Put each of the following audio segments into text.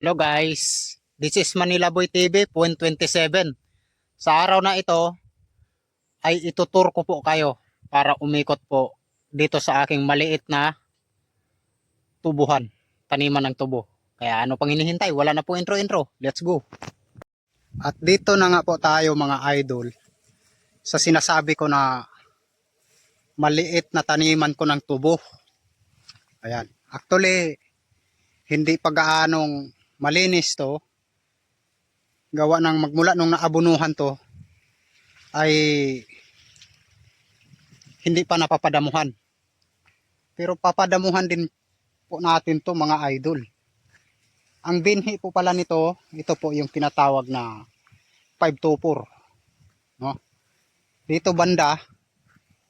Hello guys, this is Manila Boy TV, point 27. Sa araw na ito ay itutur ko po kayo para umikot po dito sa aking maliit na tubuhan, taniman ng tubo. Kaya ano pang hinihintay, wala na po intro-intro, let's go. At dito na nga po tayo mga idol sa sinasabi ko na maliit na taniman ko ng tubo. Ayan, actually hindi pa gaanong malinis to, gawa ng magmula nung naabunuhan to ay hindi pa napapadamuhan. Pero papadamuhan din po natin to mga idol. Ang binhi po pala nito, ito po yung tinatawag na 524. No? Dito banda,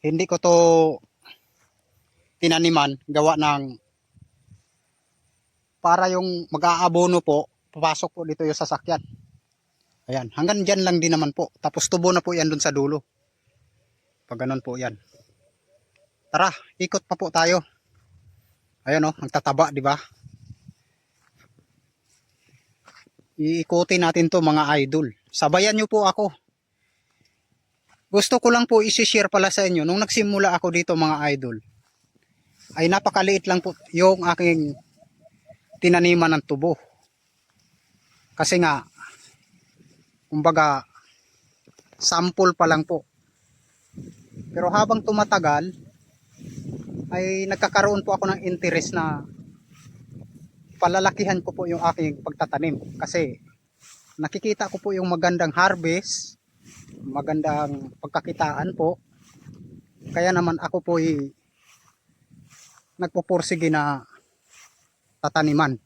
hindi ko to tinaniman, gawa ng para yung mag-aabono po, papasok po dito yung sasakyan. Ayan, hanggang dyan lang din naman po. Tapos tubo na po yan dun sa dulo. Pag ganun po yan. Tara, ikot pa po tayo. Ayan o, ang tataba, di ba? Iikutin natin to mga idol. Sabayan nyo po ako. Gusto ko lang po isi-share pala sa inyo. Nung nagsimula ako dito mga idol, ay napakaliit lang po yung aking tinaniman ng tubo. Kasi nga, kumbaga, sample pa lang po. Pero habang tumatagal, ay nagkakaroon po ako ng interest na palalakihan ko po yung aking pagtatanim. Kasi nakikita ko po yung magandang harvest, magandang pagkakitaan po. Kaya naman ako po ay nagpupursige na tataniman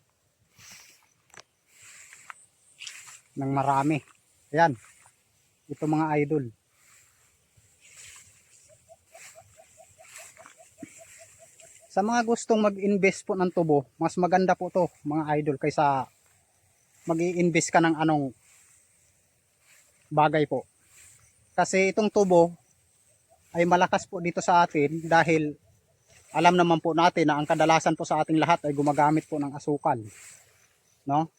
ng marami. Ayan, ito mga idol. Sa mga gustong mag-invest po ng tubo, mas maganda po to mga idol kaysa mag-i-invest ka ng anong bagay po. Kasi itong tubo ay malakas po dito sa atin dahil alam naman po natin na ang kadalasan po sa ating lahat ay gumagamit po ng asukal. No?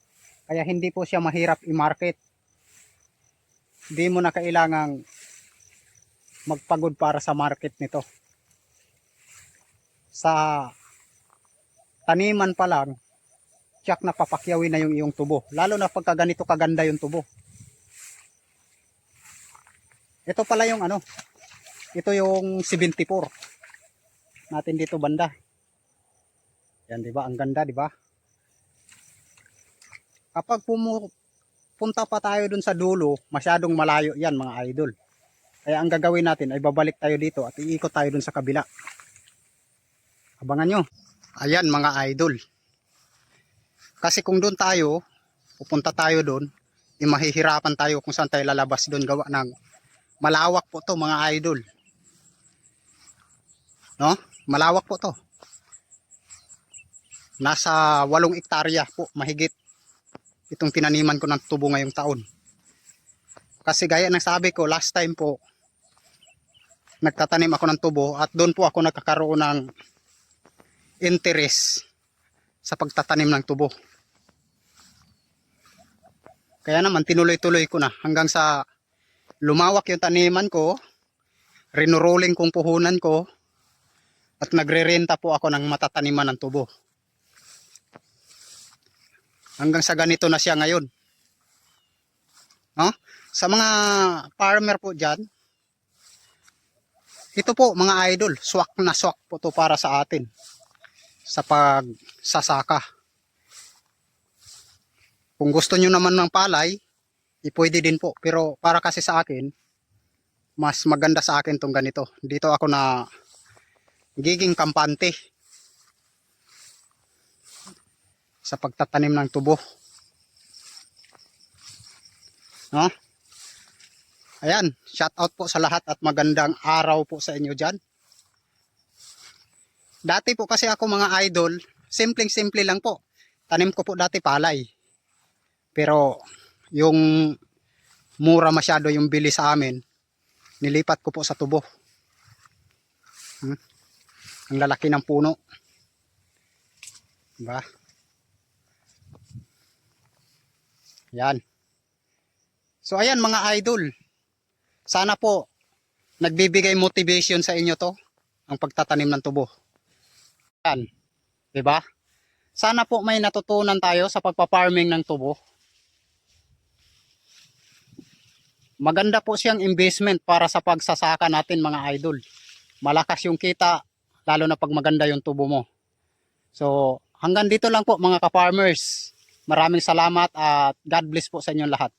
Kaya hindi po siya mahirap i-market. Hindi mo na kailangang magpagod para sa market nito. Sa taniman pa lang, tiyak na papakyawin na yung iyong tubo. Lalo na pagka ganito kaganda yung tubo. Ito pala yung ano, ito yung 74 natin dito banda. Yan, di ba? Ang ganda, di ba? Kapag pumunta pa tayo dun sa dulo, masyadong malayo yan mga idol. Kaya ang gagawin natin ay babalik tayo dito at iikot tayo dun sa kabila. Abangan nyo. Ayan mga idol. Kasi kung doon tayo, pupunta tayo doon, mahihirapan tayo kung saan tayo lalabas doon, gawa ng malawak po to mga idol. No? Malawak po to. Nasa 8 hektarya po, mahigit itong tinaniman ko ng tubo ngayong taon. Kasi gaya ng sabi ko, last time po, nagtatanim ako ng tubo at doon po ako nagkakaroon ng interest sa pagtatanim ng tubo. Kaya naman tinuloy-tuloy ko na hanggang sa lumawak yung taniman ko, rinuruling kong puhunan ko, at nagre-renta po ako ng matataniman ng tubo. Hanggang sa ganito na siya ngayon. No? Sa mga farmer po dyan, ito po mga idol, swak na swak po to para sa atin sa pagsasaka. Kung gusto nyo naman ng palay, pwede din po. Pero para kasi sa akin, mas maganda sa akin tong ganito. Dito ako na giging kampante sa pagtatanim ng tubo. No? Ayan, shout out po sa lahat at magandang araw po sa inyo dyan. Dati po kasi ako mga idol, simpleng-simple lang po. Tanim ko po dati palay. Pero yung mura masyado yung bili sa amin, nilipat ko po sa tubo. Ang lalaki ng puno. Diba? Yan. So ayan mga idol. Sana po nagbibigay motivation sa inyo to, ang pagtatanim ng tubo. Yan. 'Di ba? Sana po may natutunan tayo sa pagpa-farming ng tubo. Maganda po siyang investment para sa pagsasaka natin mga idol. Malakas yung kita, lalo na pag maganda yung tubo mo. So hanggang dito lang po mga ka-farmers. Maraming salamat at God bless po sa inyong lahat.